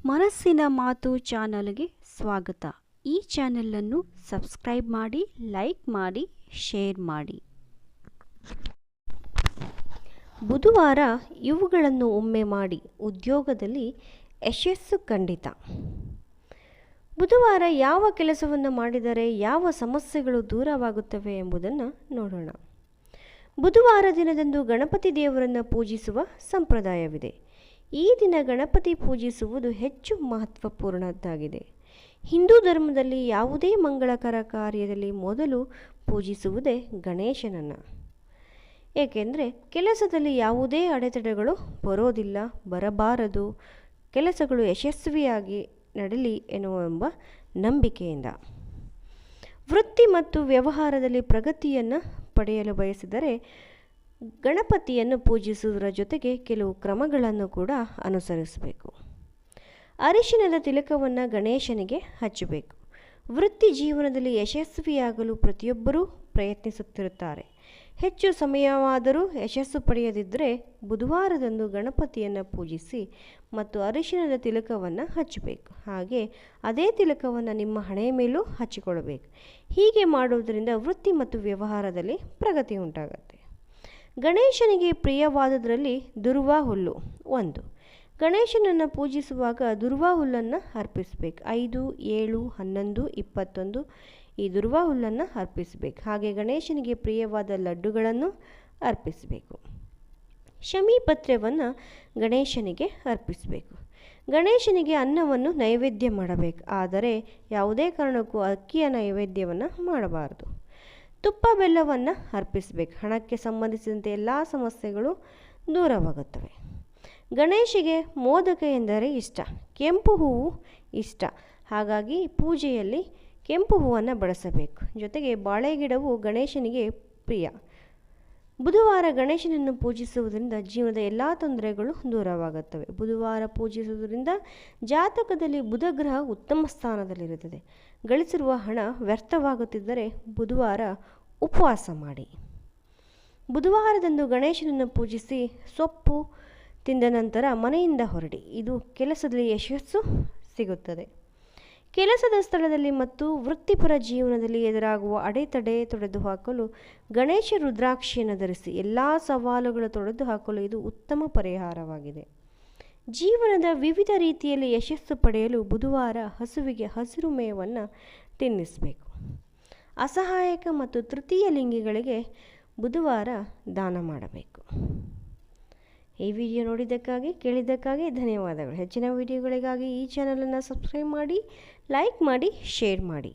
ಮನಸ್ಸಿನ ಮಾತು ಚಾನಲ್ಗೆ ಸ್ವಾಗತ. ಈ ಚಾನಲನ್ನು ಸಬ್ಸ್ಕ್ರೈಬ್ ಮಾಡಿ, ಲೈಕ್ ಮಾಡಿ, ಶೇರ್ ಮಾಡಿ. ಬುಧವಾರ ಇವುಗಳನ್ನು ಒಮ್ಮೆ ಮಾಡಿ, ಉದ್ಯೋಗದಲ್ಲಿ ಯಶಸ್ಸು ಖಂಡಿತ. ಬುಧವಾರ ಯಾವ ಕೆಲಸವನ್ನು ಮಾಡಿದರೆ ಯಾವ ಸಮಸ್ಯೆಗಳು ದೂರವಾಗುತ್ತವೆ ಎಂಬುದನ್ನು ನೋಡೋಣ. ಬುಧವಾರ ದಿನದಂದು ಗಣಪತಿ ದೇವರನ್ನು ಪೂಜಿಸುವ ಸಂಪ್ರದಾಯವಿದೆ. ಈ ದಿನ ಗಣಪತಿ ಪೂಜಿಸುವುದು ಹೆಚ್ಚು ಮಹತ್ವಪೂರ್ಣದ್ದಾಗಿದೆ. ಹಿಂದೂ ಧರ್ಮದಲ್ಲಿ ಯಾವುದೇ ಮಂಗಳಕರ ಕಾರ್ಯದಲ್ಲಿ ಮೊದಲು ಪೂಜಿಸುವುದೇ ಗಣೇಶನನ್ನು. ಏಕೆಂದರೆ ಕೆಲಸದಲ್ಲಿ ಯಾವುದೇ ಅಡೆತಡೆಗಳು ಬರೋದಿಲ್ಲ, ಬರಬಾರದು, ಕೆಲಸಗಳು ಯಶಸ್ವಿಯಾಗಿ ನಡೆಯಲಿ ಎನ್ನುವ ನಂಬಿಕೆಯಿಂದ. ವೃತ್ತಿ ಮತ್ತು ವ್ಯವಹಾರದಲ್ಲಿ ಪ್ರಗತಿಯನ್ನು ಪಡೆಯಲು ಬಯಸಿದರೆ ಗಣಪತಿಯನ್ನು ಪೂಜಿಸುವುದರ ಜೊತೆಗೆ ಕೆಲವು ಕ್ರಮಗಳನ್ನು ಕೂಡ ಅನುಸರಿಸಬೇಕು. ಅರಿಶಿಣದ ತಿಲಕವನ್ನು ಗಣೇಶನಿಗೆ ಹಚ್ಚಬೇಕು. ವೃತ್ತಿ ಜೀವನದಲ್ಲಿ ಯಶಸ್ವಿಯಾಗಲು ಪ್ರತಿಯೊಬ್ಬರೂ ಪ್ರಯತ್ನಿಸುತ್ತಿರುತ್ತಾರೆ. ಹೆಚ್ಚು ಸಮಯವಾದರೂ ಯಶಸ್ಸು ಪಡೆಯದಿದ್ದರೆ ಬುಧವಾರದಂದು ಗಣಪತಿಯನ್ನು ಪೂಜಿಸಿ ಮತ್ತು ಅರಿಶಿಣದ ತಿಲಕವನ್ನು ಹಚ್ಚಬೇಕು. ಹಾಗೆ ಅದೇ ತಿಲಕವನ್ನು ನಿಮ್ಮ ಹಣೆಯ ಮೇಲೂ ಹಚ್ಚಿಕೊಳ್ಳಬೇಕು. ಹೀಗೆ ಮಾಡುವುದರಿಂದ ವೃತ್ತಿ ಮತ್ತು ವ್ಯವಹಾರದಲ್ಲಿ ಪ್ರಗತಿ ಉಂಟಾಗುತ್ತೆ. ಗಣೇಶನಿಗೆ ಪ್ರಿಯವಾದುದರಲ್ಲಿ ದುರ್ವಾ ಹುಲ್ಲು ಒಂದು. ಗಣೇಶನನ್ನು ಪೂಜಿಸುವಾಗ ದುರ್ವಾ ಹುಲ್ಲನ್ನು ಅರ್ಪಿಸಬೇಕು. 5, 7, 11, 21 ಈ ದುರ್ವಾ ಹುಲ್ಲನ್ನು ಅರ್ಪಿಸಬೇಕು. ಹಾಗೆ ಗಣೇಶನಿಗೆ ಪ್ರಿಯವಾದ ಲಡ್ಡುಗಳನ್ನು ಅರ್ಪಿಸಬೇಕು. ಶಮೀಪತ್ರೆಯನ್ನು ಗಣೇಶನಿಗೆ ಅರ್ಪಿಸಬೇಕು. ಗಣೇಶನಿಗೆ ಅನ್ನವನ್ನು ನೈವೇದ್ಯ ಮಾಡಬೇಕು. ಆದರೆ ಯಾವುದೇ ಕಾರಣಕ್ಕೂ ಅಕ್ಕಿಯ ನೈವೇದ್ಯವನ್ನು ಮಾಡಬಾರದು. ತುಪ್ಪ ಬೆಲ್ಲವನ್ನು ಅರ್ಪಿಸಬೇಕು. ಹಣಕ್ಕೆ ಸಂಬಂಧಿಸಿದಂತೆ ಎಲ್ಲ ಸಮಸ್ಯೆಗಳು ದೂರವಾಗುತ್ತವೆ. ಗಣೇಶಿಗೆ ಮೋದಕ ಎಂದರೆ ಇಷ್ಟ, ಕೆಂಪು ಹೂವು ಇಷ್ಟ. ಹಾಗಾಗಿ ಪೂಜೆಯಲ್ಲಿ ಕೆಂಪು ಹೂವನ್ನು ಬಳಸಬೇಕು. ಜೊತೆಗೆ ಬಾಳೆಗಿಡವು ಗಣೇಶನಿಗೆ ಪ್ರಿಯ. ಬುಧವಾರ ಗಣೇಶನನ್ನು ಪೂಜಿಸುವುದರಿಂದ ಜೀವನದ ಎಲ್ಲ ತೊಂದರೆಗಳು ದೂರವಾಗುತ್ತವೆ. ಬುಧವಾರ ಪೂಜಿಸುವುದರಿಂದ ಜಾತಕದಲ್ಲಿ ಬುಧ ಗ್ರಹ ಉತ್ತಮ ಸ್ಥಾನದಲ್ಲಿರುತ್ತದೆ. ಗಳಿಸಿರುವ ಹಣ ವ್ಯರ್ಥವಾಗುತ್ತಿದ್ದರೆ ಬುಧವಾರ ಉಪವಾಸ ಮಾಡಿ. ಬುಧವಾರದಂದು ಗಣೇಶನನ್ನು ಪೂಜಿಸಿ ಸೊಪ್ಪು ತಿಂದ ನಂತರ ಮನೆಯಿಂದ ಹೊರಡಿ. ಇದು ಕೆಲಸದಲ್ಲಿ ಯಶಸ್ಸು ಸಿಗುತ್ತದೆ. ಕೆಲಸದ ಸ್ಥಳದಲ್ಲಿ ಮತ್ತು ವೃತ್ತಿಪರ ಜೀವನದಲ್ಲಿ ಎದುರಾಗುವ ಅಡೆತಡೆ ತೊಡೆದುಹಾಕಲು ಗಣೇಶ ರುದ್ರಾಕ್ಷಿಯನ್ನು ಧರಿಸಿ. ಎಲ್ಲ ಸವಾಲುಗಳು ತೊಡೆದುಹಾಕಲು ಇದು ಉತ್ತಮ ಪರಿಹಾರವಾಗಿದೆ. ಜೀವನದ ವಿವಿಧ ರೀತಿಯಲ್ಲಿ ಯಶಸ್ಸು ಪಡೆಯಲು ಬುಧವಾರ ಹಸುವಿಗೆ ಹಸಿರು ಮೇವನ್ನು ತಿನ್ನಿಸಬೇಕು. ಅಸಹಾಯಕ ಮತ್ತು ತೃತೀಯ ಲಿಂಗಿಗಳಿಗೆ ಬುಧವಾರ ದಾನ ಮಾಡಬೇಕು. ಈ ವಿಡಿಯೋ ನೋಡಿದ್ದಕ್ಕಾಗಿ, ಕೇಳಿದ್ದಕ್ಕಾಗಿ ಧನ್ಯವಾದಗಳು. ಹೆಚ್ಚಿನ ವಿಡಿಯೋಗಳಿಗಾಗಿ ಈ ಚಾನಲನ್ನು ಸಬ್ಸ್ಕ್ರೈಬ್ ಮಾಡಿ, ಲೈಕ್ ಮಾಡಿ, ಶೇರ್ ಮಾಡಿ.